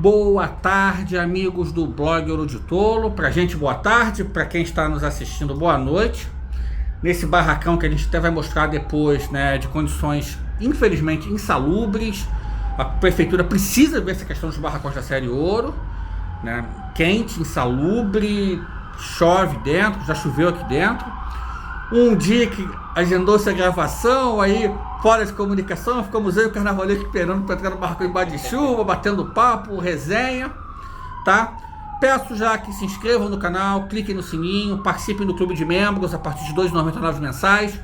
Boa tarde, amigos do blog Ouro de Tolo. Pra gente, boa tarde. Pra quem está nos assistindo, boa noite. Nesse barracão que a gente até vai mostrar depois, né, de condições infelizmente insalubres. A prefeitura precisa ver essa questão dos barracões da série Ouro, né? Quente, insalubre, chove dentro, já choveu aqui dentro. Um dia que agendou-se a gravação, aí fora de comunicação, ficamos eu e o carnavalesco esperando para entrar no barracão embaixo de chuva, batendo papo, resenha, tá? Peço já que se inscrevam no canal, cliquem no sininho, participem do clube de membros a partir de R$ 2,99 mensais.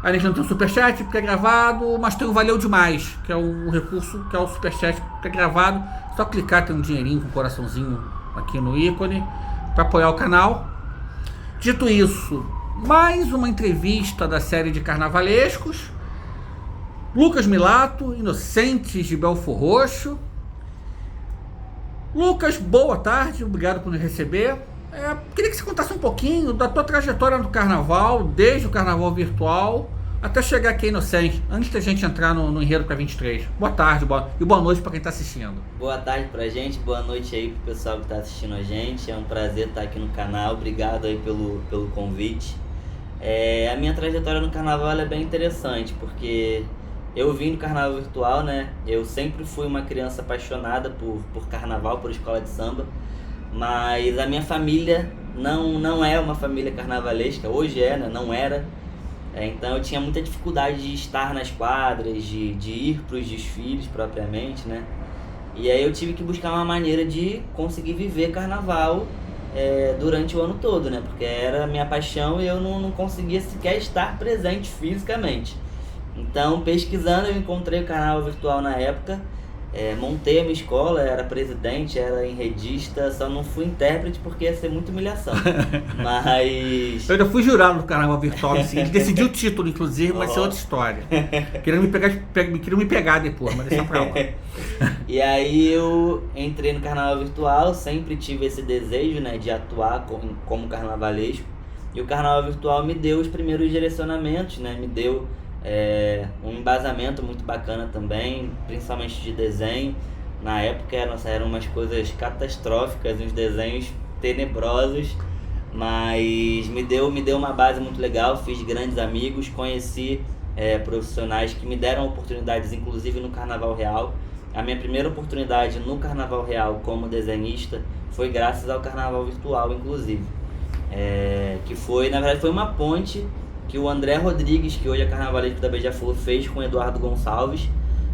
A gente não tem o superchat porque é gravado, mas tem o Valeu Demais, que é um recurso que é o superchat que é gravado. Só clicar, tem um dinheirinho com um coraçãozinho aqui no ícone para apoiar o canal. Dito isso, mais uma entrevista da série de carnavalescos. Lucas Milato, Inocentes de Belfor Roxo. Lucas, boa tarde, obrigado por nos receber. Queria que você contasse um pouquinho da tua trajetória no carnaval, desde o carnaval virtual até chegar aqui Inocente, antes da gente entrar no enredo para 23. Boa tarde e boa noite para quem está assistindo. Boa tarde pra gente, boa noite aí pro pessoal que está assistindo a gente. É um prazer estar aqui no canal, obrigado aí pelo convite. A minha trajetória no carnaval é bem interessante, porque eu vim do carnaval virtual, né? Eu sempre fui uma criança apaixonada por carnaval, por escola de samba, mas a minha família não é uma família carnavalesca, hoje é, né? Não era. Então eu tinha muita dificuldade de estar nas quadras, de ir para os desfiles propriamente, né? E aí eu tive que buscar uma maneira de conseguir viver carnaval durante o ano todo, né? Porque era a minha paixão e eu não conseguia sequer estar presente fisicamente. Então, pesquisando, eu encontrei o carnaval virtual na época, montei a minha escola, era presidente, era enredista, só não fui intérprete porque ia ser muita humilhação. Mas eu já fui jurado no carnaval virtual, assim, decidi o título, inclusive, mas isso é outra história. Queriam me pegar depois, mas deixa pra lá. E aí eu entrei no carnaval virtual, sempre tive esse desejo, né, de atuar como carnavalesco. E o carnaval virtual me deu os primeiros direcionamentos, né, me deu um embasamento muito bacana também, principalmente de desenho. Na época eram umas coisas catastróficas, uns desenhos tenebrosos, mas me deu uma base muito legal, fiz grandes amigos, conheci profissionais que me deram oportunidades, inclusive no Carnaval Real. A minha primeira oportunidade no Carnaval Real como desenhista foi graças ao Carnaval Virtual, inclusive, que foi, na verdade, foi uma ponte que o André Rodrigues, que hoje é carnavalesco da Beija-Flor, fez com o Eduardo Gonçalves,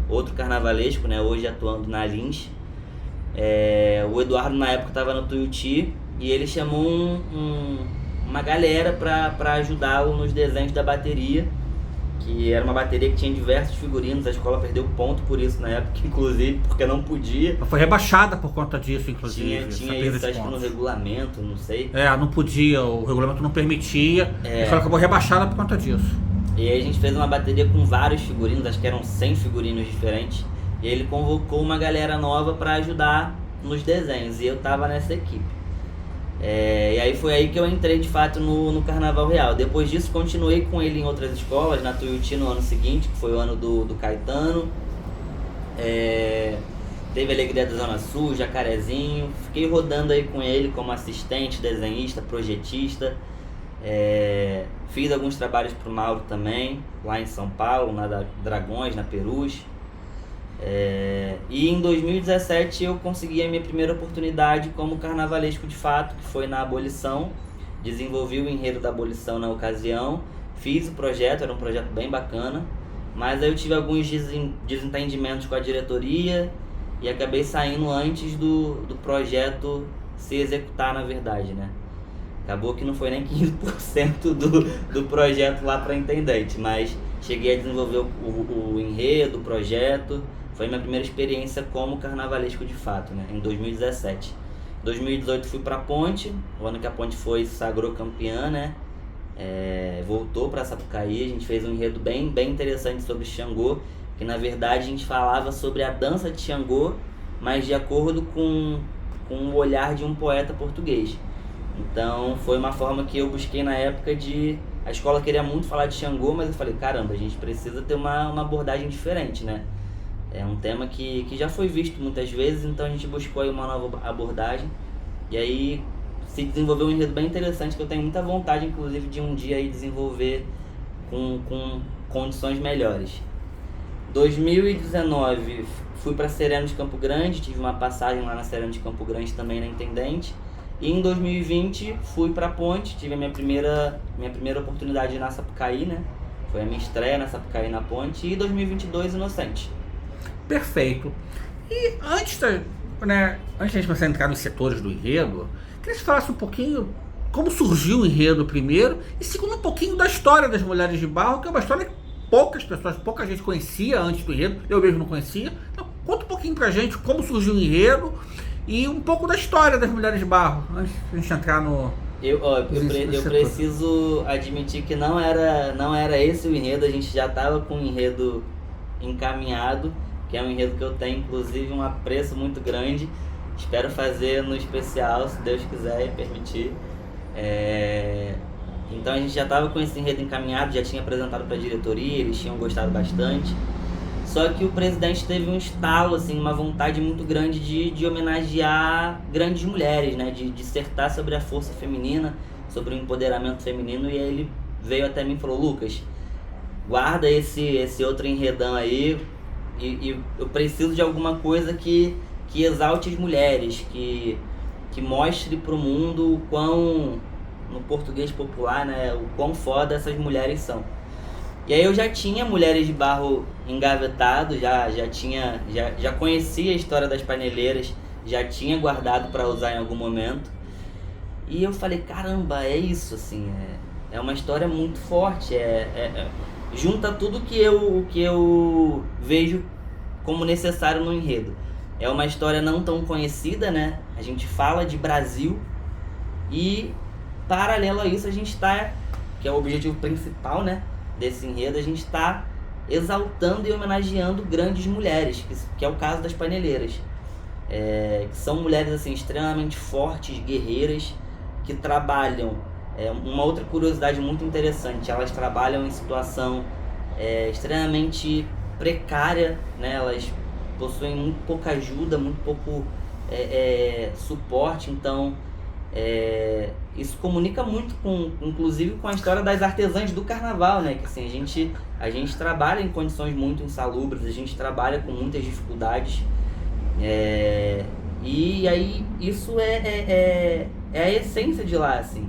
outro carnavalesco, né, hoje atuando na Lins. O Eduardo na época estava no Tuiuti e ele chamou uma galera para ajudá-lo nos desenhos da bateria, que era uma bateria que tinha diversos figurinos. A escola perdeu ponto por isso na época, inclusive, porque não podia. Foi rebaixada por conta disso, inclusive. Tinha isso, acho que no regulamento, não sei. Não podia, o regulamento não permitia. A escola acabou rebaixada por conta disso. E aí a gente fez uma bateria com vários figurinos, acho que eram 100 figurinos diferentes. E ele convocou uma galera nova para ajudar nos desenhos, e eu tava nessa equipe. E aí foi aí que eu entrei de fato no Carnaval Real. Depois disso continuei com ele em outras escolas, na Tuiuti no ano seguinte, que foi o ano do Caetano. Teve Alegria da Zona Sul, Jacarezinho. Fiquei rodando aí com ele como assistente, desenhista, projetista. Fiz alguns trabalhos pro Mauro também, lá em São Paulo, na Dragões, na Perus. E em 2017 eu consegui a minha primeira oportunidade como carnavalesco de fato, que foi na abolição. Desenvolvi o enredo da abolição na ocasião, fiz o projeto, era um projeto bem bacana, mas aí eu tive alguns desentendimentos com a diretoria e acabei saindo antes do projeto se executar, na verdade, né? Acabou que não foi nem 15% do projeto lá para intendente, mas cheguei a desenvolver o enredo, o projeto. Foi minha primeira experiência como carnavalesco de fato, né? Em 2017. Em 2018 fui para a Ponte, o ano que a Ponte se sagrou campeã, né? Voltou para Sapucaí, a gente fez um enredo bem interessante sobre Xangô, que na verdade a gente falava sobre a dança de Xangô, mas de acordo com o olhar de um poeta português. Então foi uma forma que eu busquei na época a escola queria muito falar de Xangô, mas eu falei, caramba, a gente precisa ter uma abordagem diferente, né? É um tema que já foi visto muitas vezes, então a gente buscou aí uma nova abordagem. E aí se desenvolveu um enredo bem interessante que eu tenho muita vontade, inclusive, de um dia aí desenvolver com condições melhores. 2019 fui para Sereno de Campo Grande, tive uma passagem lá na Sereno de Campo Grande também na Intendente. E em 2020 fui para Ponte, tive a minha primeira oportunidade na Sapucaí, né? Foi a minha estreia na Sapucaí na Ponte. E 2022 Inocente. Perfeito. E antes de a gente começar a entrar nos setores do enredo, queria que você falasse um pouquinho como surgiu o enredo primeiro, e segundo um pouquinho da história das Mulheres de Barro, que é uma história que pouca gente conhecia antes do enredo, eu mesmo não conhecia. Então, conta um pouquinho pra gente como surgiu o enredo e um pouco da história das Mulheres de Barro, antes de a gente entrar no... Eu preciso admitir que não era esse o enredo, a gente já estava com o enredo encaminhado, que é um enredo que eu tenho, inclusive, um apreço muito grande. Espero fazer no especial, se Deus quiser e permitir. Então a gente já estava com esse enredo encaminhado, já tinha apresentado para a diretoria, eles tinham gostado bastante. Só que o presidente teve um estalo, assim, uma vontade muito grande de homenagear grandes mulheres, né? De dissertar sobre a força feminina, sobre o empoderamento feminino. E aí ele veio até mim e falou: Lucas, guarda esse outro enredão aí, e eu preciso de alguma coisa que exalte as mulheres, que mostre pro mundo o quão, no português popular, né, o quão foda essas mulheres são. E aí eu já tinha Mulheres de Barro engavetado, já conhecia a história das paneleiras, já tinha guardado para usar em algum momento. E eu falei, caramba, é isso, assim, é uma história muito forte, junta tudo que eu vejo como necessário no enredo. É uma história não tão conhecida, né? A gente fala de Brasil e, paralelo a isso, a gente está, que é o objetivo principal, né, desse enredo, a gente está exaltando e homenageando grandes mulheres, que é o caso das paneleiras. Que são mulheres assim, extremamente fortes, guerreiras, que trabalham. Uma outra curiosidade muito interessante, elas trabalham em situação extremamente precária, né? Elas possuem muito pouca ajuda, muito pouco suporte, então isso comunica muito inclusive com a história das artesãs do carnaval, né? Que assim, a gente trabalha em condições muito insalubres, a gente trabalha com muitas dificuldades, e aí isso é a essência de lá, assim.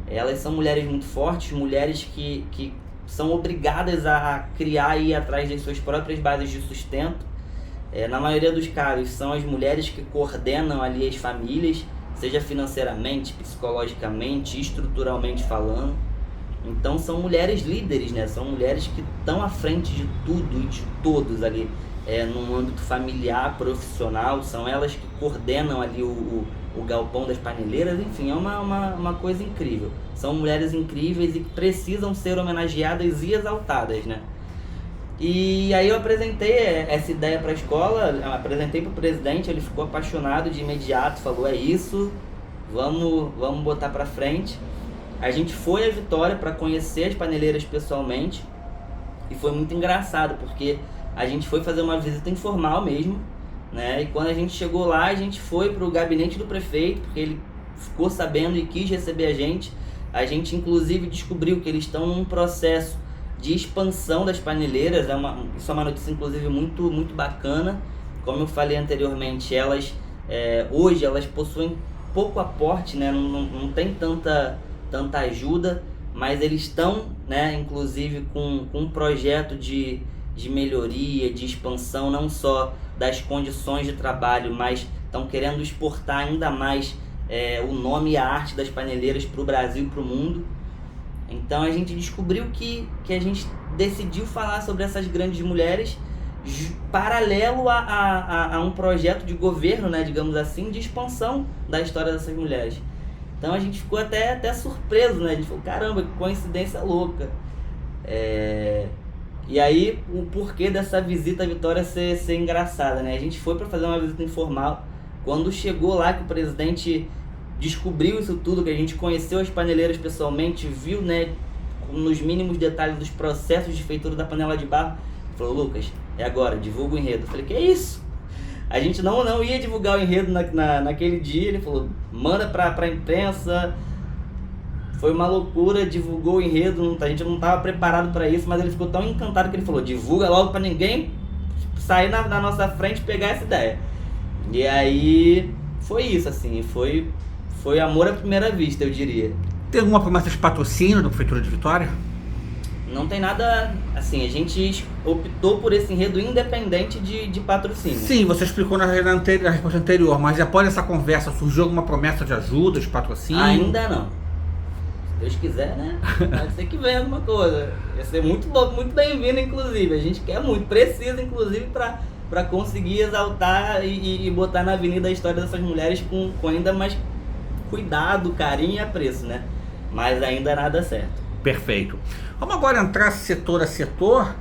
Elas são mulheres muito fortes, mulheres que são obrigadas a criar e ir atrás das suas próprias bases de sustento. Na maioria dos casos, são as mulheres que coordenam ali as famílias, seja financeiramente, psicologicamente, estruturalmente falando. Então são mulheres líderes, né? São mulheres que estão à frente de tudo e de todos ali, no âmbito familiar, profissional. São elas que coordenam ali o galpão das paneleiras. Enfim, é uma coisa incrível. São mulheres incríveis e que precisam ser homenageadas e exaltadas, né? E aí eu apresentei essa ideia para a escola, apresentei para o presidente, ele ficou apaixonado de imediato, falou, é isso, vamos botar para frente. A gente foi a Vitória para conhecer as paneleiras pessoalmente e foi muito engraçado, porque a gente foi fazer uma visita informal mesmo, né? E quando a gente chegou lá, a gente foi para o gabinete do prefeito, porque ele ficou sabendo e quis receber a gente. A gente inclusive descobriu que eles estão num processo de expansão das paneleiras, isso é uma notícia inclusive muito, muito bacana. Como eu falei anteriormente, elas hoje elas possuem pouco aporte, né? Não tem tanta ajuda, mas eles estão, né, inclusive com um projeto de melhoria, de expansão, não só das condições de trabalho, mas estão querendo exportar ainda mais o nome e a arte das paneleiras para o Brasil e para o mundo. Então a gente descobriu que a gente decidiu falar sobre essas grandes mulheres paralelo a um projeto de governo, né, digamos assim, de expansão da história dessas mulheres. Então a gente ficou até surpreso, né? A gente falou, caramba, que coincidência louca. E aí o porquê dessa visita à Vitória ser engraçada, né? A gente foi para fazer uma visita informal. Quando chegou lá, que o presidente descobriu isso tudo, que a gente conheceu as paneleiras pessoalmente, viu, né, nos mínimos detalhes dos processos de feitura da panela de barro, falou, Lucas, é agora, divulga o enredo. Eu falei, que isso? A gente não ia divulgar o enredo naquele dia. Ele falou, manda pra imprensa. Foi uma loucura, divulgou o enredo, a gente não estava preparado para isso, mas ele ficou tão encantado que ele falou, divulga logo para ninguém sair na nossa frente e pegar essa ideia. E aí foi isso, assim, foi amor à primeira vista, eu diria. Tem alguma promessa de patrocínio da Prefeitura de Vitória? Não tem nada, assim, a gente optou por esse enredo independente de patrocínio. Sim, você explicou na resposta anterior, mas após essa conversa surgiu alguma promessa de ajuda, de patrocínio? Ainda não. Se Deus quiser, né? Pode ser que venha alguma coisa. Ia ser muito louco, muito bem-vindo, inclusive. A gente quer muito, precisa, inclusive, para conseguir exaltar e botar na avenida a história dessas mulheres com ainda mais cuidado, carinho e apreço, né? Mas ainda nada certo. Perfeito. Vamos agora entrar setor a setor.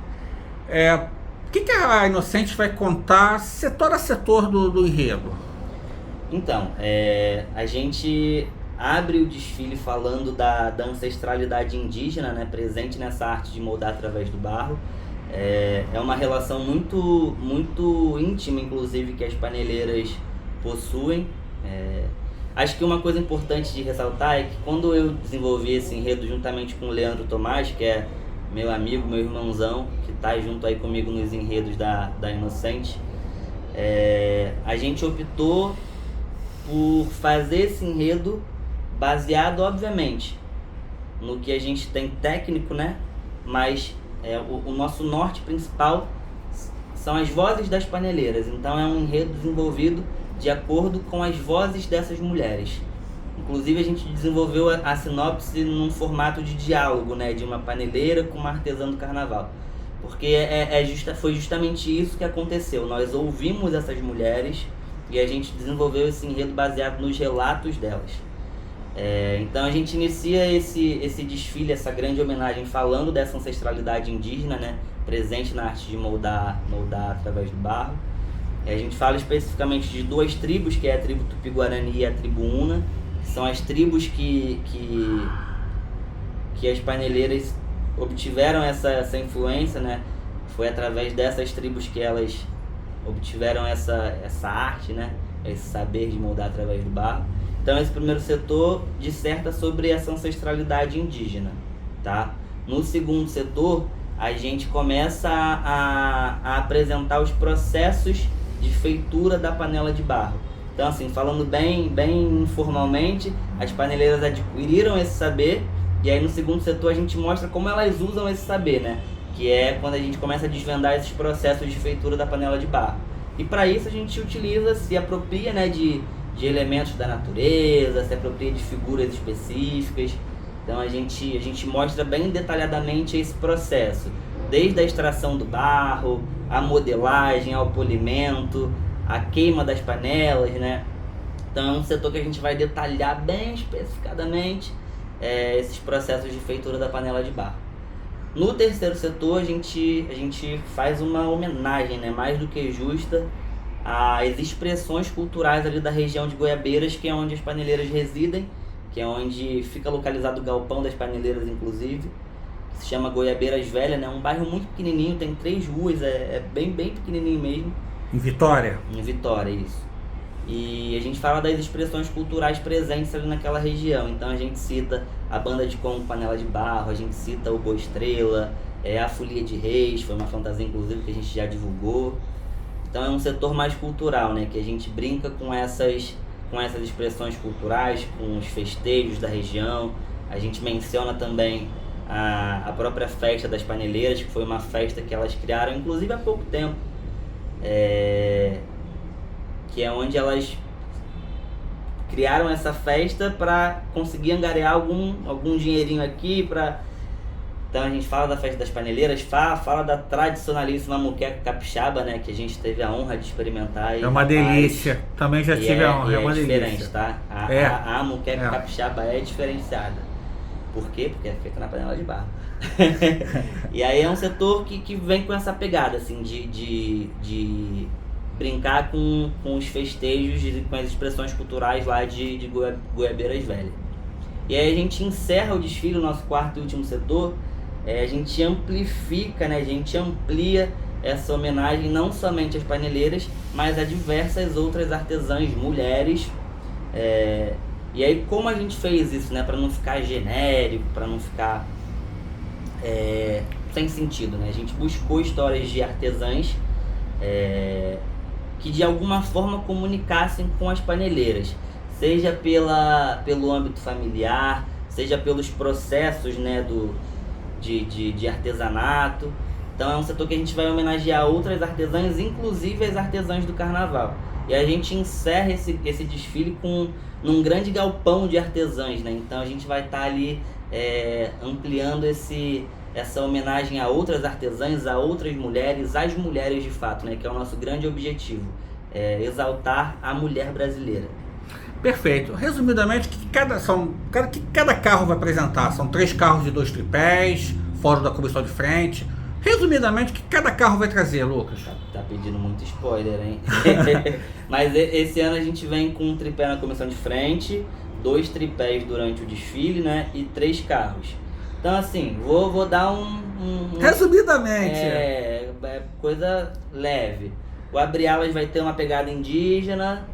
O que a Inocente vai contar setor a setor do enredo? Então, a gente abre o desfile falando da ancestralidade indígena, né, presente nessa arte de moldar através do barro. É uma relação muito, muito íntima, inclusive, que as paneleiras possuem. Acho que uma coisa importante de ressaltar é que quando eu desenvolvi esse enredo juntamente com o Leandro Tomás, que é meu amigo, meu irmãozão, que está junto aí comigo nos enredos da Inocente, a gente optou por fazer esse enredo baseado, obviamente, no que a gente tem técnico, né? Mas o nosso norte principal são as vozes das paneleiras. Então é um enredo desenvolvido de acordo com as vozes dessas mulheres. Inclusive a gente desenvolveu a sinopse num formato de diálogo, né? De uma paneleira com uma artesã do carnaval. Porque foi justamente isso que aconteceu. Nós ouvimos essas mulheres e a gente desenvolveu esse enredo baseado nos relatos delas. Então a gente inicia esse desfile, essa grande homenagem falando dessa ancestralidade indígena, né, presente na arte de moldar através do barro. A gente fala especificamente de duas tribos, que é a tribo Tupi-Guarani e a tribo Una, que são as tribos que as paneleiras obtiveram essa influência, né? Foi através dessas tribos que elas obtiveram essa arte, né? Esse saber de moldar através do barro. Então esse primeiro setor disserta sobre essa ancestralidade indígena, tá? No segundo setor, a gente começa a apresentar os processos de feitura da panela de barro. Então, assim, falando bem informalmente, as paneleiras adquiriram esse saber, e aí no segundo setor a gente mostra como elas usam esse saber, né? Que é quando a gente começa a desvendar esses processos de feitura da panela de barro. E para isso a gente se apropria, né, de elementos da natureza, se apropria de figuras específicas. Então a gente mostra bem detalhadamente esse processo, desde a extração do barro, a modelagem, ao polimento, a queima das panelas, né? Então é um setor que a gente vai detalhar bem especificadamente esses processos de feitura da panela de barro. No terceiro setor a gente faz uma homenagem, né, mais do que justa, às expressões culturais ali da região de Goiabeiras, que é onde as paneleiras residem, que é onde fica localizado o galpão das paneleiras, inclusive, que se chama Goiabeiras Velha, né? Um bairro muito pequenininho, tem 3 ruas, bem pequenininho mesmo. Em Vitória? Em Vitória, isso. E a gente fala das expressões culturais presentes ali naquela região. Então a gente cita a banda de Congo Panela de Barro, a gente cita o Boa Estrela, a Folia de Reis, foi uma fantasia inclusive que a gente já divulgou. Então é um setor mais cultural, né? Que a gente brinca com essas expressões culturais, com os festejos da região. A gente menciona também a própria festa das paneleiras, que foi uma festa que elas criaram, inclusive há pouco tempo, que é onde elas criaram essa festa para conseguir angariar algum dinheirinho aqui. Então a gente fala da festa das paneleiras, fala da tradicionalíssima muqueca capixaba, né, que a gente teve a honra de experimentar. É uma delícia, também já tive a honra, é uma delícia. É diferente, tá? A muqueca capixaba é diferenciada. Por quê? Porque é feita na panela de barro. E aí é um setor que vem com essa pegada, assim, de brincar com os festejos e com as expressões culturais lá de Goiabeiras Velha. E aí a gente encerra o desfile, o nosso quarto e último setor, a gente amplifica, né, a gente amplia essa homenagem não somente às paneleiras, mas a diversas outras artesãs, mulheres. E aí como a gente fez isso, né, para não ficar genérico, para não ficar sem sentido, né? A gente buscou histórias de artesãs que de alguma forma comunicassem com as paneleiras, seja pelo âmbito familiar, seja pelos processos, né, de artesanato. Então é um setor que a gente vai homenagear outras artesãs, inclusive as artesãs do carnaval. E a gente encerra esse desfile num grande galpão de artesãs, né? Então a gente vai estar ali ampliando essa homenagem a outras artesãs, a outras mulheres, às mulheres de fato, né? Que é o nosso grande objetivo, exaltar a mulher brasileira. Perfeito. Resumidamente, que cada carro vai apresentar? São 3 carros de 2 tripés, fora da comissão de frente. Resumidamente, o que cada carro vai trazer, Lucas? Tá pedindo muito spoiler, hein? Mas esse ano a gente vem com um tripé na comissão de frente, 2 tripés durante o desfile, né? E 3 carros. Então, assim, vou dar Resumidamente. Coisa leve. O Abre-Alas vai ter uma pegada indígena.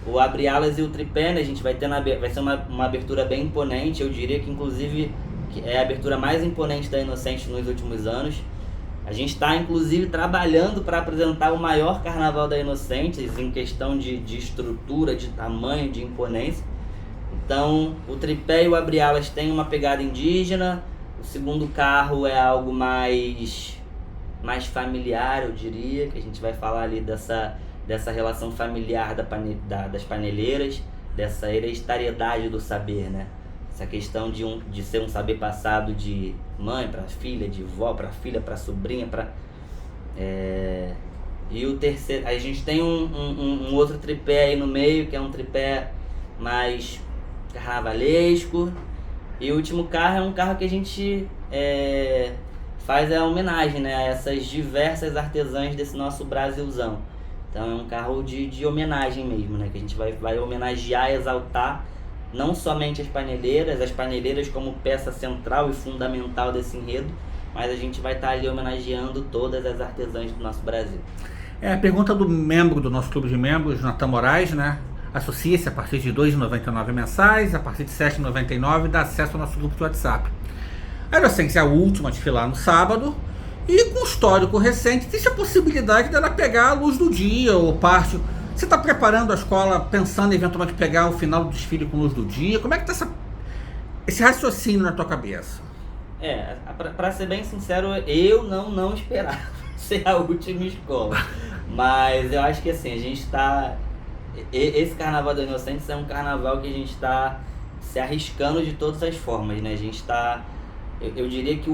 O Abre-Alas e o tripé, né? A gente vai ser uma abertura bem imponente. Eu diria que, inclusive, é a abertura mais imponente da Inocente nos últimos anos. A gente está, inclusive, trabalhando para apresentar o maior carnaval da Inocentes em questão de estrutura, de tamanho, de imponência. Então, o tripé e o Abre-Alas têm uma pegada indígena. O segundo carro é algo mais familiar, eu diria, que a gente vai falar ali dessa relação familiar das paneleiras, dessa hereditariedade do saber, né? Essa questão de ser um saber passado de mãe para filha, de vó para filha, para sobrinha, E o terceiro, a gente tem um outro tripé aí no meio, que é um tripé mais carnavalesco. E o último carro é um carro que a gente faz a homenagem, né, a essas diversas artesãs desse nosso Brasilzão. Então é um carro de homenagem mesmo, né, que a gente vai homenagear, exaltar não somente as paneleiras como peça central e fundamental desse enredo, mas a gente vai estar ali homenageando todas as artesãs do nosso Brasil. A pergunta do membro do nosso clube de membros, Natan Moraes, né? Associe-se a partir de R$ 2,99 mensais, a partir de R$ 7,99 dá acesso ao nosso grupo de WhatsApp. A Inocência é a última a desfilar no sábado, e com histórico recente, existe a possibilidade dela pegar a luz do dia ou parte. Você está preparando a escola pensando em eventualmente pegar o final do desfile com luz do dia? Como é que está esse raciocínio na tua cabeça? Para ser bem sincero, eu não esperava ser a última escola. Mas eu acho que assim, a gente está... Esse Carnaval da Inocentes é um carnaval que a gente está se arriscando de todas as formas, né? A gente está... Eu diria que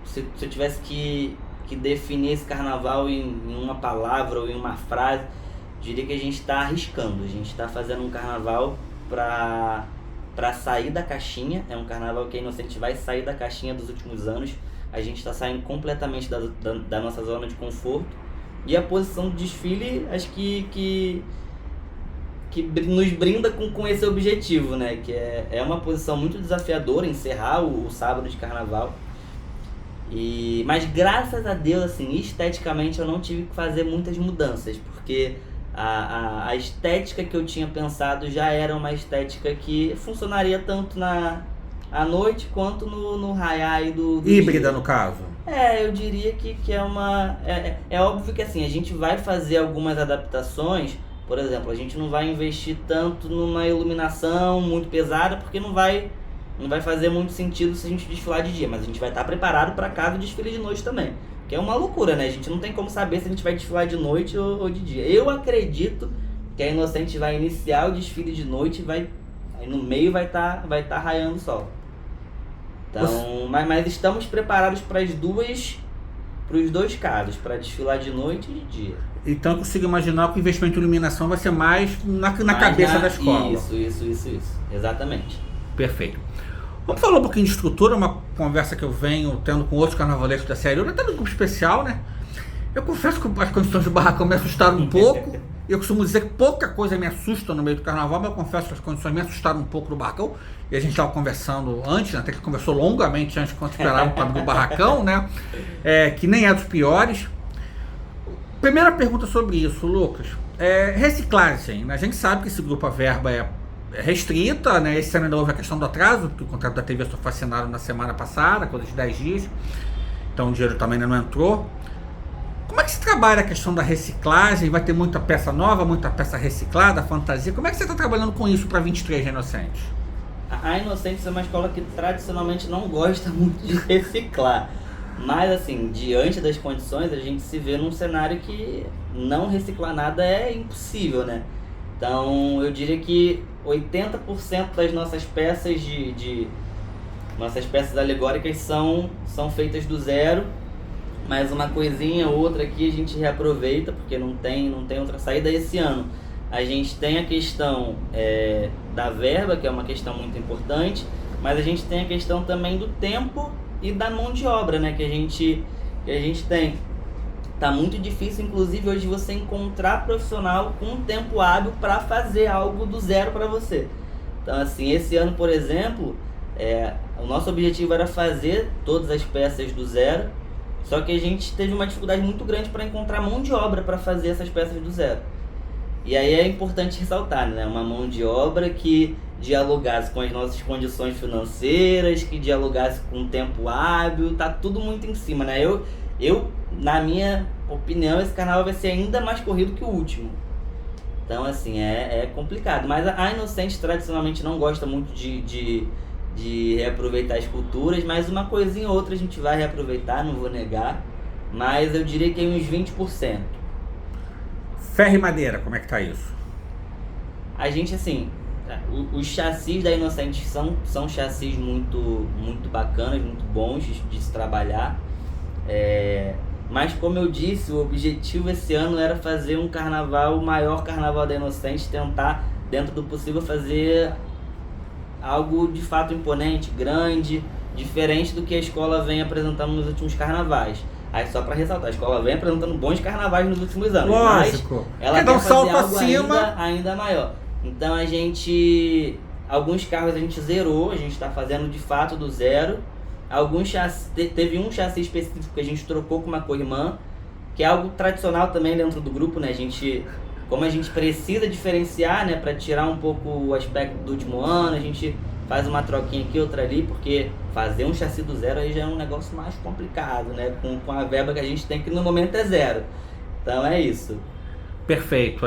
se eu tivesse que definir esse carnaval em uma palavra ou em uma frase, eu diria que a gente está arriscando. A gente está fazendo um carnaval para sair da caixinha. É um carnaval que a Inocente vai sair da caixinha dos últimos anos. A gente está saindo completamente da nossa zona de conforto. E a posição do desfile, acho que nos brinda com esse objetivo, né? Que é uma posição muito desafiadora, encerrar o sábado de carnaval. Mas graças a Deus, assim, esteticamente eu não tive que fazer muitas mudanças, porque a estética que eu tinha pensado já era uma estética que funcionaria tanto à noite quanto no raiar do híbrida, dia. No caso? Eu diria que é uma... É óbvio que assim, a gente vai fazer algumas adaptações. Por exemplo, a gente não vai investir tanto numa iluminação muito pesada, porque não vai fazer muito sentido se a gente desfilar de dia, mas a gente vai estar preparado para caso desfile de noite também, que é uma loucura, né? A gente não tem como saber se a gente vai desfilar de noite ou de dia. Eu acredito que a Inocente vai iniciar o desfile de noite e aí no meio vai estar raiando o sol. Então, mas estamos preparados para os dois casos, para desfilar de noite e de dia. Então eu consigo imaginar que o investimento em iluminação vai ser mais na cabeça da escola. Isso. Exatamente. Perfeito. Vamos falar um pouquinho de estrutura, uma conversa que eu venho tendo com outros carnavaleiros da série, até no grupo especial, né? Eu confesso que as condições do barracão me assustaram um pouco. Eu costumo dizer que pouca coisa me assusta no meio do carnaval, mas eu confesso que as condições me assustaram um pouco no barracão. E a gente estava conversando antes, até que conversou longamente antes, quando esperava para abrir o barracão, né? Que nem é dos piores. primeira pergunta sobre isso, Lucas. Reciclagem, né? A gente sabe que esse grupo, a verba é restrita, né? Esse ano ainda houve a questão do atraso, porque o contrato da TV só foi assinado na semana passada, coisa de 10 dias. Então o dinheiro também ainda não entrou. Como é que se trabalha a questão da reciclagem? Vai ter muita peça nova, muita peça reciclada, fantasia? Como é que você está trabalhando com isso para 23 de Inocentes? A Inocentes é uma escola que tradicionalmente não gosta muito de reciclar. Mas assim, diante das condições, a gente se vê num cenário que não reciclar nada é impossível, né? Então eu diria que 80% das nossas peças nossas peças alegóricas são feitas do zero. Mas uma coisinha ou outra aqui a gente reaproveita, porque não tem outra saída. Esse ano a gente tem a questão da verba, que é uma questão muito importante, mas a gente tem a questão também do tempo e da mão de obra, né, que a gente tem. Tá muito difícil, inclusive, hoje você encontrar profissional com tempo hábil para fazer algo do zero para você. Então, assim, esse ano, por exemplo, o nosso objetivo era fazer todas as peças do zero, só que a gente teve uma dificuldade muito grande para encontrar mão de obra para fazer essas peças do zero. E aí é importante ressaltar, né? Uma mão de obra que dialogasse com as nossas condições financeiras, que dialogasse com o tempo hábil, tá tudo muito em cima, né? Eu, na minha opinião, esse carnaval vai ser ainda mais corrido que o último. Então, assim, é complicado. Mas a Inocente tradicionalmente não gosta muito de reaproveitar esculturas, mas uma coisinha ou outra a gente vai reaproveitar, não vou negar. Mas eu diria que é uns 20%. Ferro e madeira, como é que tá isso? A gente, assim, os chassis da Inocente são chassis muito, muito bacanas, muito bons de se trabalhar. Mas como eu disse, o objetivo esse ano era fazer um carnaval, o maior carnaval da Inocente, tentar, dentro do possível, fazer algo de fato imponente, grande, diferente do que a escola vem apresentando nos últimos carnavais. Aí só para ressaltar, a escola vem apresentando bons carnavais nos últimos anos. Lógico. Mas ela quer fazer algo ainda maior. Então alguns carros a gente zerou, a gente está fazendo de fato do zero. Alguns chassis, teve um chassi específico que a gente trocou com uma co-irmã, que é algo tradicional também dentro do grupo, né? Como a gente precisa diferenciar, né, para tirar um pouco o aspecto do último ano, a gente faz uma troquinha aqui, outra ali, porque fazer um chassi do zero aí já é um negócio mais complicado, né? Com a verba que a gente tem, que no momento é zero. Então é isso. Perfeito.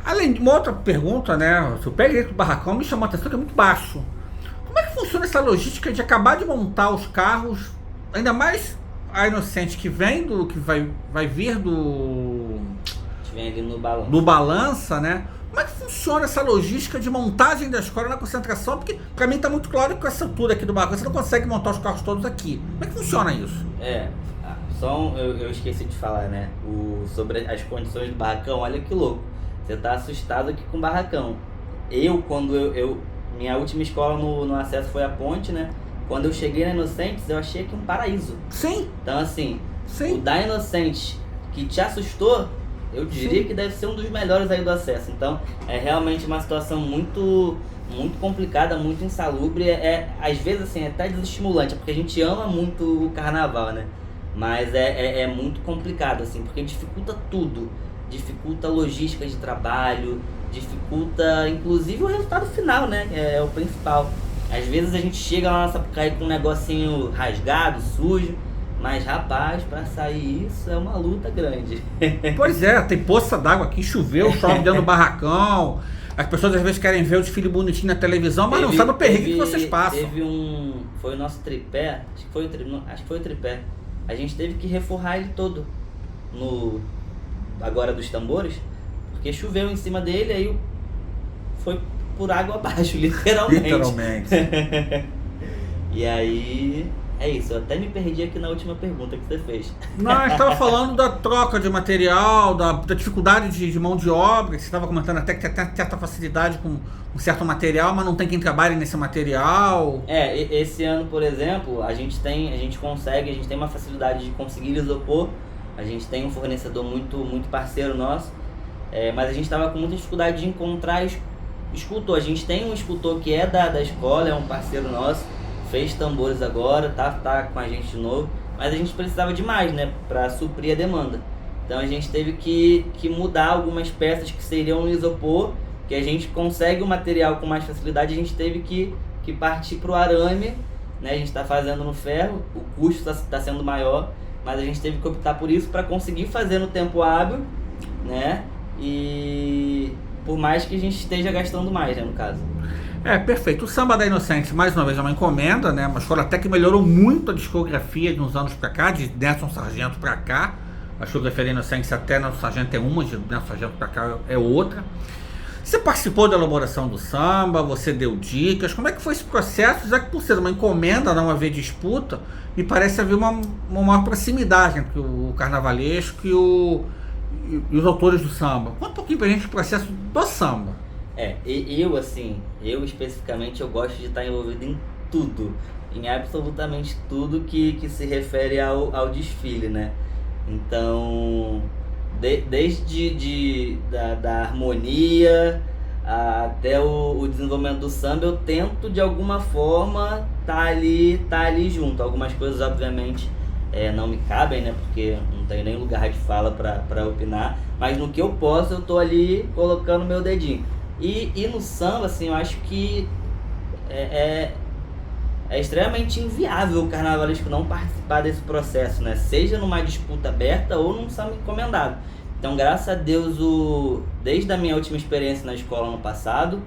Além de uma outra pergunta, né? Se eu pego dentro do barracão, me chamou a atenção que é muito baixo. Como é que funciona essa logística de acabar de montar os carros, ainda mais a Inocente que vai vir do... Vem ali no balanço. Do balança, né? Como é que funciona essa logística de montagem da escola na concentração? Porque pra mim tá muito claro que com essa altura aqui do barracão você não consegue montar os carros todos aqui. Como é que funciona isso? Eu esqueci de falar, né? Sobre as condições do barracão, olha que louco. Você tá assustado aqui com o barracão. Minha última escola no acesso foi a Ponte, né? Quando eu cheguei na Inocentes, eu achei aqui um paraíso. Sim. Então, assim, sim, o da Inocentes que te assustou, eu diria que deve ser um dos melhores aí do acesso. Então, é realmente uma situação muito, muito complicada, muito insalubre. Às vezes, assim, é até desestimulante, porque a gente ama muito o carnaval, né? Mas é muito complicado, assim, porque dificulta tudo. Dificulta a logística de trabalho, dificulta inclusive o resultado final, né? É o principal. Às vezes a gente chega lá na Sapucaí com um negocinho rasgado, sujo, mas rapaz, pra sair isso é uma luta grande. Pois é, tem poça d'água aqui, choveu, chove dentro do barracão. As pessoas às vezes querem ver o desfile bonitinho na televisão, mas não sabe o perrengue que vocês passam. Foi o nosso tripé, acho que foi o tripé. A gente teve que reforrar ele todo agora dos tambores, porque choveu em cima dele, aí foi por água abaixo, literalmente. E aí, é isso, eu até me perdi aqui na última pergunta que você fez. Não, a gente estava falando da troca de material, da dificuldade de mão de obra, que você estava comentando até que tem certa facilidade com um certo material, mas não tem quem trabalhe nesse material. Esse ano, por exemplo, a gente tem uma facilidade de conseguir isopor. A gente tem um fornecedor muito, muito parceiro nosso, mas a gente estava com muita dificuldade de encontrar escultor. A gente tem um escultor que é da escola, é um parceiro nosso, fez tambores agora, tá com a gente de novo, mas a gente precisava de mais, né, para suprir a demanda. Então a gente teve que mudar algumas peças que seriam no isopor, que a gente consegue o material com mais facilidade, a gente teve que partir para o arame, né? A gente está fazendo no ferro, o custo está sendo maior, mas a gente teve que optar por isso para conseguir fazer no tempo hábil, né? E por mais que a gente esteja gastando mais, né, no caso. Perfeito. O Samba da Inocente, mais uma vez, é uma encomenda, né? Uma escola até que melhorou muito a discografia de uns anos pra cá, de Nelson Sargento pra cá. A discografia da Inocente até Nelson Sargento é uma, de Nelson Sargento pra cá é outra. Você participou da elaboração do samba, você deu dicas. Como é que foi esse processo? Já que por ser uma encomenda, não haver disputa, me parece haver uma maior proximidade entre o carnavalesco e os autores do samba. Conta um pouquinho pra gente o processo do samba. Eu especificamente, eu gosto de estar envolvido em tudo, em absolutamente tudo que se refere ao desfile, né? Então, desde da harmonia até o desenvolvimento do samba, eu tento de alguma forma tá ali junto. Algumas coisas, obviamente, não me cabem, né? Porque não tenho nem lugar de fala para opinar, mas no que eu posso, eu tô ali colocando meu dedinho. E no samba, assim, eu acho que é extremamente inviável o carnavalesco não participar desse processo, né? Seja numa disputa aberta ou num samba encomendado. Então, graças a Deus, desde a minha última experiência na escola no passado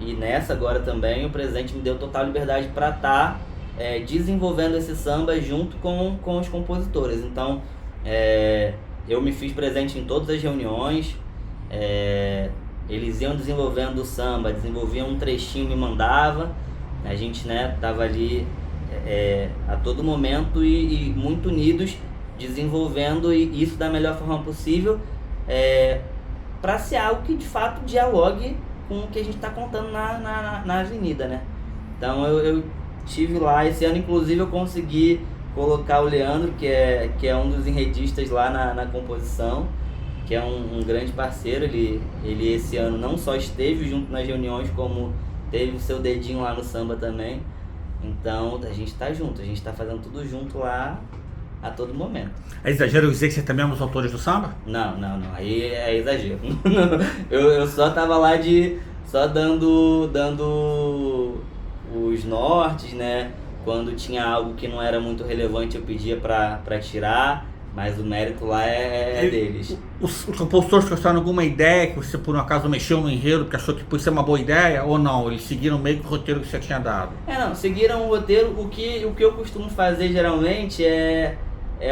e nessa agora também, o presidente me deu total liberdade para estar desenvolvendo esse samba junto com os compositores. Então, eu me fiz presente em todas as reuniões. Eles iam desenvolvendo o samba, desenvolviam um trechinho e me mandava. A gente, né, tava ali a todo momento e muito unidos, desenvolvendo isso da melhor forma possível, para ser algo que de fato dialogue com o que a gente está contando na avenida, né? Então eu estive lá, esse ano inclusive eu consegui colocar o Leandro, que é um dos enredistas lá na composição, que é um grande parceiro. Ele esse ano não só esteve junto nas reuniões, como teve o seu dedinho lá no samba também. Então a gente tá junto, a gente tá fazendo tudo junto lá a todo momento. É exagero dizer que você também é um dos autores do samba? Não, aí é exagero. Eu só tava lá só dando os nortes, né? Quando tinha algo que não era muito relevante eu pedia pra tirar. Mas o mérito lá é deles. Os compositores trouxeram alguma ideia que você por um acaso mexeu no enredo porque achou que podia ser uma boa ideia ou não? Eles seguiram meio que o roteiro que você tinha dado? Não, seguiram o roteiro. O que eu costumo fazer geralmente é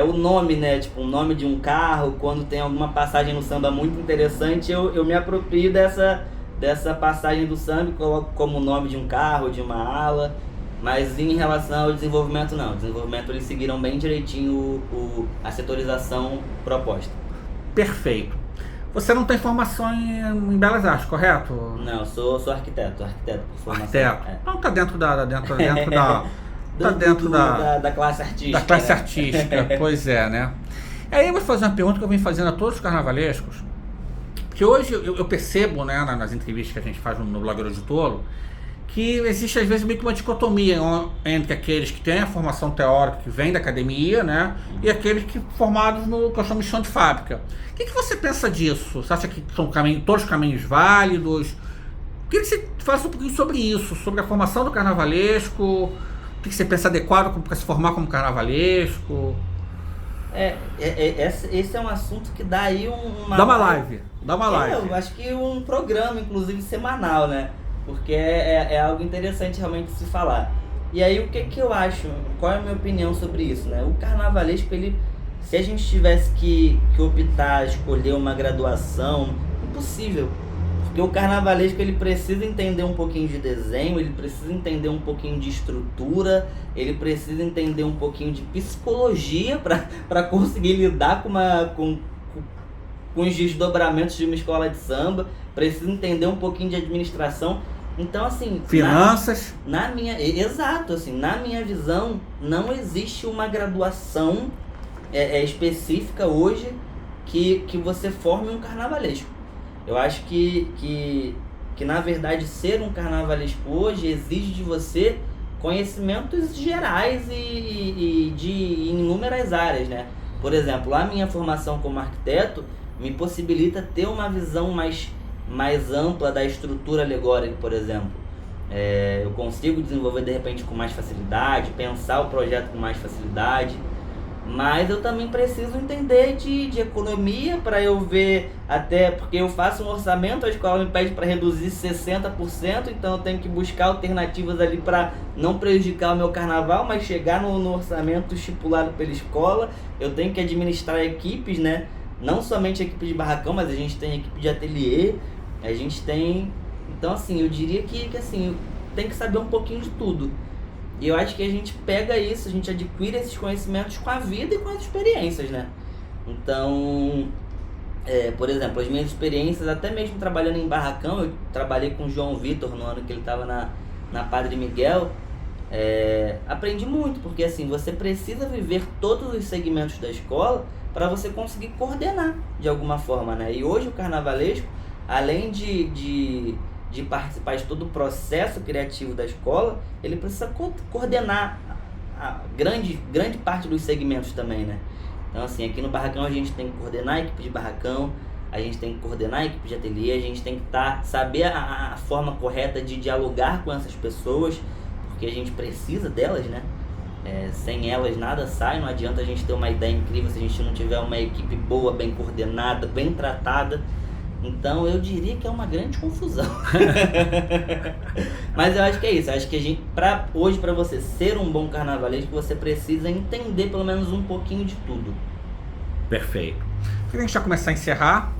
o nome, né? Tipo, o nome de um carro. Quando tem alguma passagem no samba muito interessante, eu me aproprio dessa passagem do samba e coloco como o nome de um carro, de uma ala. Mas em relação ao desenvolvimento, não. O desenvolvimento eles seguiram bem direitinho a setorização proposta. Perfeito. Você não tem formação em Belas Artes, correto? Não, sou arquiteto por formação. Arquiteto. Então tá dentro da classe artística. Da classe artística, pois é, né? Aí eu vou fazer uma pergunta que eu venho fazendo a todos os carnavalescos, que hoje eu percebo, né, nas entrevistas que a gente faz no Blogueiro de Tolo, que existe às vezes meio que uma dicotomia entre aqueles que têm a formação teórica, que vem da academia, né, e aqueles que formados no que eu chamo de chão de fábrica. O que você pensa disso? Você acha que são todos os caminhos válidos? Queria que você falasse um pouquinho sobre isso, sobre a formação do carnavalesco, o que você pensa adequado para se formar como carnavalesco? Esse é um assunto que dá aí uma... Dá uma live. Eu acho que um programa, inclusive, semanal, né? Porque é algo interessante realmente de se falar. E aí o que eu acho, qual é a minha opinião sobre isso, né? O carnavalesco, se a gente tivesse que optar, escolher uma graduação, impossível. Porque o carnavalesco ele precisa entender um pouquinho de desenho, ele precisa entender um pouquinho de estrutura, ele precisa entender um pouquinho de psicologia para conseguir lidar com os desdobramentos de uma escola de samba, precisa entender um pouquinho de administração. Então, assim... Finanças. Exato, assim, na minha visão, não existe uma graduação específica hoje que você forme um carnavalesco. Eu acho que na verdade, ser um carnavalesco hoje exige de você conhecimentos gerais e de inúmeras áreas, né? Por exemplo, a minha formação como arquiteto me possibilita ter uma visão mais ampla da estrutura alegórica, por exemplo. Eu consigo desenvolver de repente com mais facilidade, pensar o projeto com mais facilidade, mas eu também preciso entender de economia para eu ver, até porque eu faço um orçamento, a escola me pede para reduzir 60%, então eu tenho que buscar alternativas ali para não prejudicar o meu carnaval, mas chegar no orçamento estipulado pela escola. Eu tenho que administrar equipes, né? Não somente equipe de barracão, mas a gente tem equipe de ateliê, a gente tem... Então assim, eu diria que assim, tem que saber um pouquinho de tudo. E eu acho que a gente pega isso, a gente adquire esses conhecimentos com a vida e com as experiências, né? Então, por exemplo, as minhas experiências, até mesmo trabalhando em barracão, eu trabalhei com o João Vitor no ano que ele estava na Padre Miguel, aprendi muito, porque assim, você precisa viver todos os segmentos da escola para você conseguir coordenar de alguma forma, né? E hoje o carnavalesco, além de participar de todo o processo criativo da escola, ele precisa coordenar a grande parte dos segmentos também, né? Então assim, aqui no barracão a gente tem que coordenar a equipe de barracão, a gente tem que coordenar a equipe de ateliê, a gente tem que saber a forma correta de dialogar com essas pessoas, porque a gente precisa delas, né? Sem elas nada sai, não adianta a gente ter uma ideia incrível se a gente não tiver uma equipe boa, bem coordenada, bem tratada. Então eu diria que é uma grande confusão. Mas eu acho que é isso. Eu acho que hoje, para você ser um bom carnavalesco, você precisa entender pelo menos um pouquinho de tudo. Perfeito. A gente já começar a encerrar.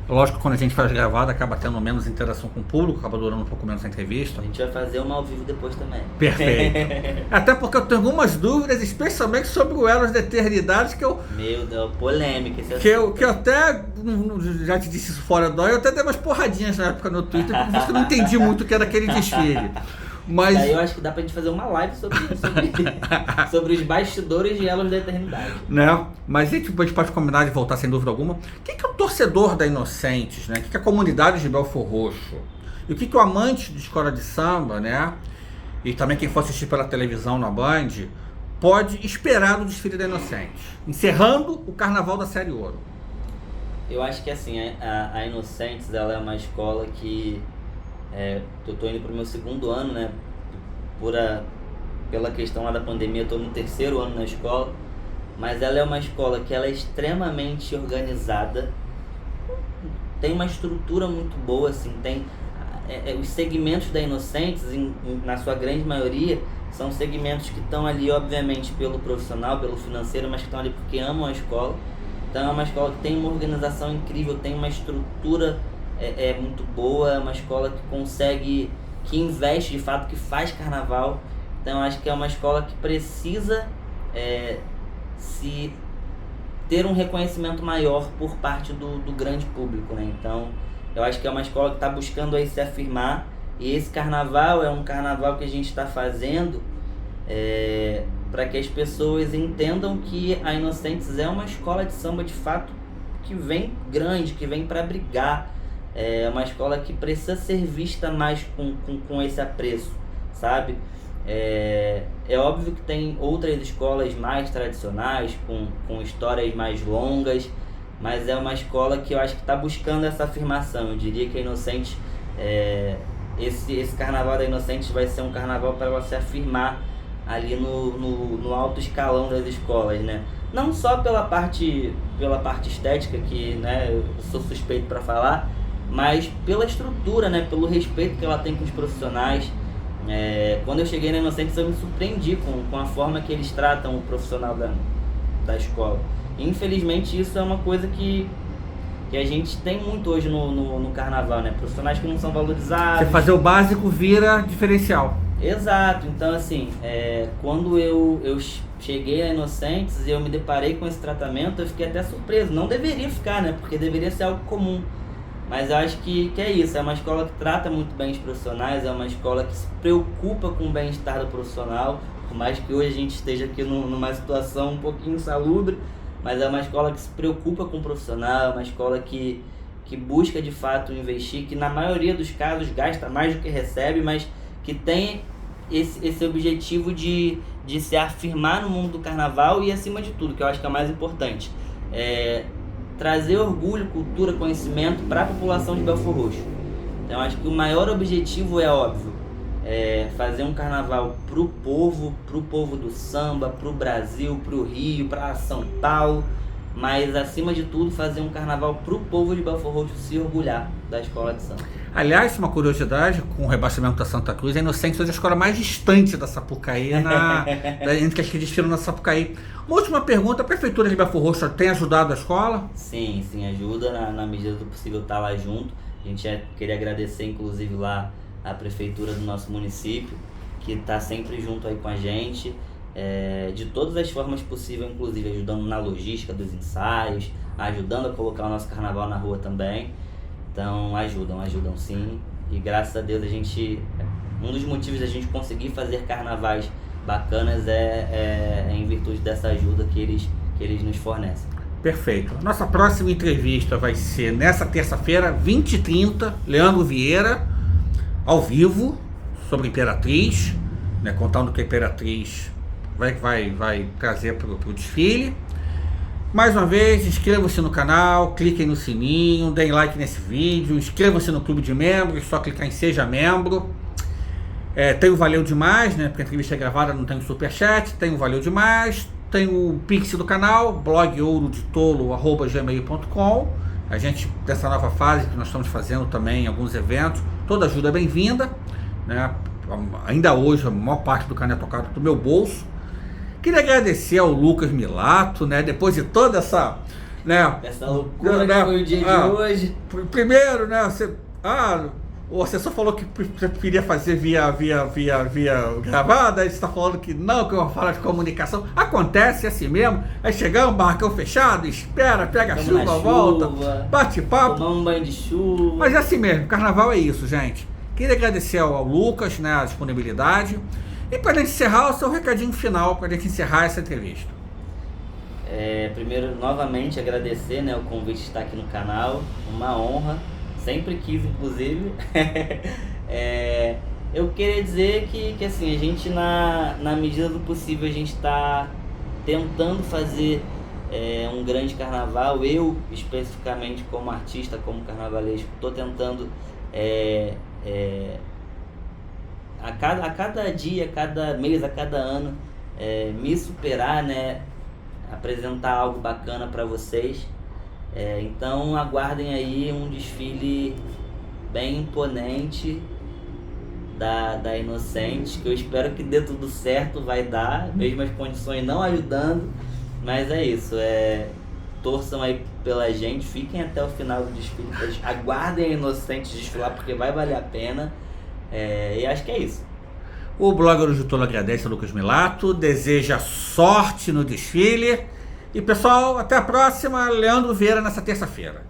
Lógico que quando a gente faz gravado acaba tendo menos interação com o público, acaba durando um pouco menos a entrevista. A gente vai fazer uma ao vivo depois também. Perfeito. Até porque eu tenho algumas dúvidas, especialmente sobre o Elos da Eternidade, que eu... Meu Deus, polêmica esse que eu até, já te disse isso fora do ar, eu até dei umas porradinhas na época no Twitter, porque eu não entendi muito o que era aquele desfile. Mas daí eu acho que dá pra gente fazer uma live sobre os bastidores de Elos da Eternidade. Né? Mas a gente pode combinar de voltar sem dúvida alguma. O que é o torcedor da Inocentes, né? O que é a comunidade de Belfor Roxo? E o que o amante de escola de samba, né? E também quem for assistir pela televisão na Band, pode esperar do desfile da Inocentes, encerrando o Carnaval da Série Ouro? Eu acho que assim, a Inocentes, ela é uma escola que... eu tô indo pro meu segundo ano, né? Pela questão lá da pandemia, eu tô no terceiro ano na escola. Mas ela é uma escola que ela é extremamente organizada. Tem uma estrutura muito boa, assim. Tem os segmentos da Inocentes, na sua grande maioria, são segmentos que estão ali, obviamente, pelo profissional, pelo financeiro, mas que estão ali porque amam a escola. Então é uma escola que tem uma organização incrível, tem uma estrutura muito boa, é uma escola que consegue, que investe de fato, que faz carnaval. Então eu acho que é uma escola que precisa se ter um reconhecimento maior por parte do grande público, né? Então eu acho que é uma escola que está buscando aí se afirmar, e esse carnaval é um carnaval que a gente está fazendo para que as pessoas entendam que a Inocentes é uma escola de samba de fato que vem grande, que vem para brigar. É uma escola que precisa ser vista mais com esse apreço, sabe? É óbvio que tem outras escolas mais tradicionais, com histórias mais longas, mas é uma escola que eu acho que está buscando essa afirmação. Eu diria que a Inocentes, esse carnaval da Inocentes vai ser um carnaval para ela se afirmar ali no alto escalão das escolas, né? Não só pela parte estética, que, né, eu sou suspeito para falar, mas pela estrutura, né, pelo respeito que ela tem com os profissionais. Quando eu cheguei na Inocentes, eu me surpreendi com a forma que eles tratam o profissional da escola. Infelizmente isso é uma coisa que a gente tem muito hoje no carnaval, né? Profissionais que não são valorizados. Você fazer o básico vira diferencial. Exato. Então assim, quando eu cheguei a Inocentes e eu me deparei com esse tratamento, eu fiquei até surpreso. Não deveria ficar, né? Porque deveria ser algo comum. Mas eu acho que é isso, é uma escola que trata muito bem os profissionais, é uma escola que se preocupa com o bem-estar do profissional, por mais que hoje a gente esteja aqui numa situação um pouquinho insalubre, mas é uma escola que se preocupa com o profissional, é uma escola que busca de fato investir, que na maioria dos casos gasta mais do que recebe, mas que tem esse objetivo de se afirmar no mundo do carnaval e, acima de tudo, que eu acho que é o mais importante, trazer orgulho, cultura, conhecimento para a população de Belford Roxo. Então acho que o maior objetivo é óbvio, fazer um carnaval pro povo do samba, pro Brasil, pro Rio, para São Paulo, mas acima de tudo fazer um carnaval pro povo de Belford Roxo se orgulhar da escola de samba. Aliás, uma curiosidade, com o rebaixamento da Santa Cruz, a Inocentes hoje é a escola mais distante da Sapucaí, entre as que desfilam na Sapucaí. Uma última pergunta, a Prefeitura de Belford Roxo tem ajudado a escola? Sim, ajuda, na medida do possível tá lá junto. A gente queria agradecer inclusive lá a Prefeitura do nosso município, que está sempre junto aí com a gente, de todas as formas possíveis, inclusive ajudando na logística dos ensaios, ajudando a colocar o nosso carnaval na rua também. Então ajudam sim, e graças a Deus um dos motivos da gente conseguir fazer carnavais bacanas é em virtude dessa ajuda que eles nos fornecem. Perfeito. Nossa próxima entrevista vai ser nessa terça-feira, 20h30, Leandro Vieira, ao vivo, sobre Imperatriz, né, contando que a Imperatriz vai trazer para o desfile. Mais uma vez, inscrevam-se no canal, cliquem no sininho, deem like nesse vídeo, inscrevam-se no clube de membros, só clicar em Seja Membro. Tem o Valeu Demais, né? Porque a entrevista é gravada, não tem o superchat, tem o Valeu Demais, tem o Pix do canal, blogourodetolo@gmail.com. A gente, dessa nova fase que nós estamos fazendo também, alguns eventos, toda ajuda é bem-vinda, né? Ainda hoje, a maior parte do canal é tocado do meu bolso. Queria agradecer ao Lucas Milato, né? Depois de toda essa, né? Essa loucura, né? Que foi o dia de hoje. Primeiro, né? O assessor falou que preferia fazer via gravada, aí você está falando que não, que eu vou falar de comunicação. Acontece assim mesmo. Aí chegamos, barracão fechado, espera, pega a chuva, volta, bate papo. Tomar um banho de chuva. Mas é assim mesmo, carnaval é isso, gente. Queria agradecer ao Lucas, né, a disponibilidade. E para a gente encerrar, o seu recadinho final, para a gente encerrar essa entrevista. Primeiro, novamente, agradecer, né, o convite de estar aqui no canal, uma honra, sempre quis, inclusive. Eu queria dizer que assim, a gente, na medida do possível, a gente está tentando fazer um grande carnaval. Eu, especificamente, como artista, como carnavalesco, estou tentando... a cada dia, a cada mês, a cada ano, me superar, né? Apresentar algo bacana para vocês. Então aguardem aí um desfile bem imponente da Inocentes, que eu espero que dê tudo certo, vai dar, mesmo as condições não ajudando, mas é isso, torçam aí pela gente, fiquem até o final do desfile, aguardem a Inocentes desfilar, porque vai valer a pena. E acho que é isso. O blogger de Tolo agradece a Lucas Milato, deseja sorte no desfile. E pessoal, até a próxima. Leandro Vieira nessa terça-feira.